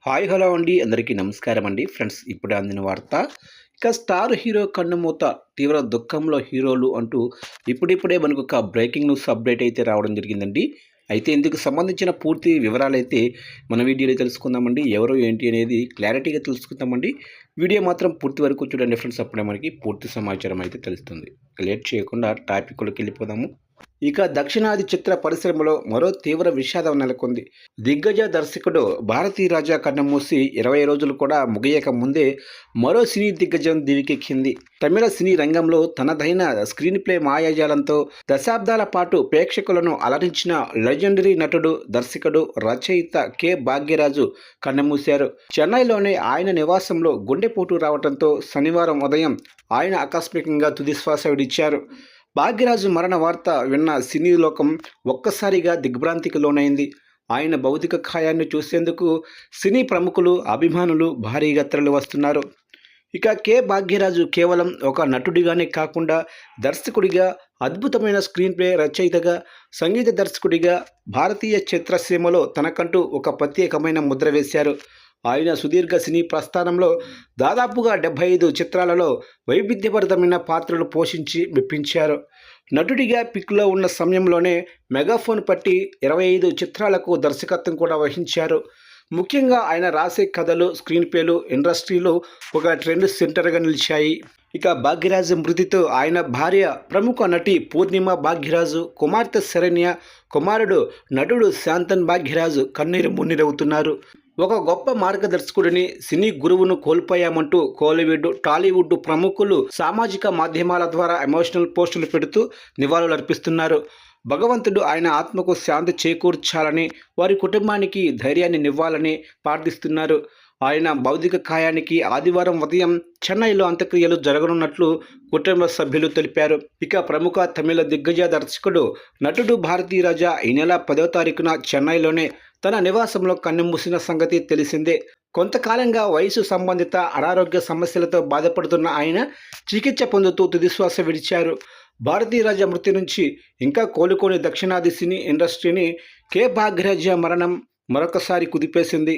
Hi hello అండి అందరికీ నమస్కారం అండి ఫ్రెండ్స్. ఇప్పుడే అందిన వార్త. స్టార్ హీరో కన్నుమూత, తీవ్ర దుఃఖంలో హీరోలు అంటూ ఇప్పుడిప్పుడే మనకు ఒక బ్రేకింగ్ న్యూస్ అప్డేట్ అయితే రావడం జరిగిందండి. అయితే ఇందుకు సంబంధించిన పూర్తి వివరాలైతే మన వీడియోలో తెలుసుకుందామండి. ఎవరు ఏంటి అనేది క్లారిటీగా తెలుసుకుందామండి. వీడియో మాత్రం పూర్తి వరకు చూడండి ఫ్రెండ్స్. అప్పుడే మనకి పూర్తి సమాచారం అయితే తెలుస్తుంది. లేట్ చేయకుండా టాపిక్లోకి వెళ్ళిపోదాము. దక్షిణాది చిత్ర పరిశ్రమలో మరో తీవ్ర విషాదం నెలకొంది. దిగ్గజ దర్శకుడు భారతీ రాజా కన్నుమూసి 20 రోజులు కూడా ముగియక ముందే మరో సినీ దిగ్గజం దివికెక్కింది. తమిళ సినీ రంగంలో తనదైన స్క్రీన్ ప్లే మాయాజాలంతో దశాబ్దాల పాటు ప్రేక్షకులను అలరించిన లెజెండరీ నటుడు, దర్శకుడు, రచయిత కె భాగ్యరాజు కన్నుమూశారు. చెన్నైలోని ఆయన నివాసంలో గుండెపోటు రావడంతో శనివారం ఉదయం ఆయన ఆకస్మికంగా తుదిశ్వాస విడిచారు. భాగ్యరాజు మరణ వార్త విన్న సినీ లోకం ఒక్కసారిగా దిగ్భ్రాంతికి లోనైంది. ఆయన భౌతిక కాయాన్ని చూసేందుకు సినీ ప్రముఖులు, అభిమానులు భారీగా తరలి వస్తున్నారు. కె భాగ్యరాజు కేవలం ఒక నటుడిగానే కాకుండా దర్శకుడిగా, అద్భుతమైన స్క్రీన్ ప్లే రచయితగా, సంగీత దర్శకుడిగా భారతీయ చిత్రసీమలో తనకంటూ ఒక ప్రత్యేకమైన ముద్ర వేశారు. ఆయన సుదీర్ఘ సినీ ప్రస్థానంలో దాదాపుగా 75 చిత్రాలలో వైవిధ్యభరితమైన పాత్రలు పోషించి మెప్పించారు. నటుడిగా పిక్లో ఉన్న సమయంలోనే మెగాఫోన్ పట్టి 25 చిత్రాలకు దర్శకత్వం కూడా వహించారు. ముఖ్యంగా ఆయన రాసే కథలు, స్క్రీన్ ప్లేలు ఇండస్ట్రీలో ఒక ట్రెండ్ సెంటర్గా నిలిచాయి. భాగ్యరాజు మృతితో ఆయన భార్య, ప్రముఖ నటి పూర్ణిమ భాగ్యరాజు, కుమార్తె శరణ్య, కుమారుడు నటుడు శాంతన్ భాగ్యరాజు కన్నీరు మున్నీరవుతున్నారు. ఒక గొప్ప మార్గదర్శకుడిని, సినీ గురువును కోల్పోయామంటూ కోలీవుడ్, టాలీవుడ్ ప్రముఖులు సామాజిక మాధ్యమాల ద్వారా ఎమోషనల్ పోస్టులు పెడుతూ నివాళులర్పిస్తున్నారు. భగవంతుడు ఆయన ఆత్మకు శాంతి చేకూర్చాలని, వారి కుటుంబానికి ధైర్యాన్ని నివ్వాలని ప్రార్థిస్తున్నారు. ఆయన భౌతిక కాయానికి ఆదివారం ఉదయం చెన్నైలో అంత్యక్రియలు జరగనున్నట్లు కుటుంబ సభ్యులు తెలిపారు. ప్రముఖ తమిళ దిగ్గజ దర్శకుడు, నటుడు భారతీ రాజా ఈ నెల 10వ తారీఖున చెన్నైలోనే తన నివాసంలో కన్నుమూసిన సంగతి తెలిసిందే. కొంతకాలంగా వయసు సంబంధిత అనారోగ్య సమస్యలతో బాధపడుతున్న ఆయన చికిత్స పొందుతూ తుదిశ్వాస విడిచారు. భారతీ రాజా మృతి నుంచి ఇంకా కోలుకోని దక్షిణాది సినీ ఇండస్ట్రీని కె భాగ్యరాజా మరణం మరొకసారి కుదిపేసింది.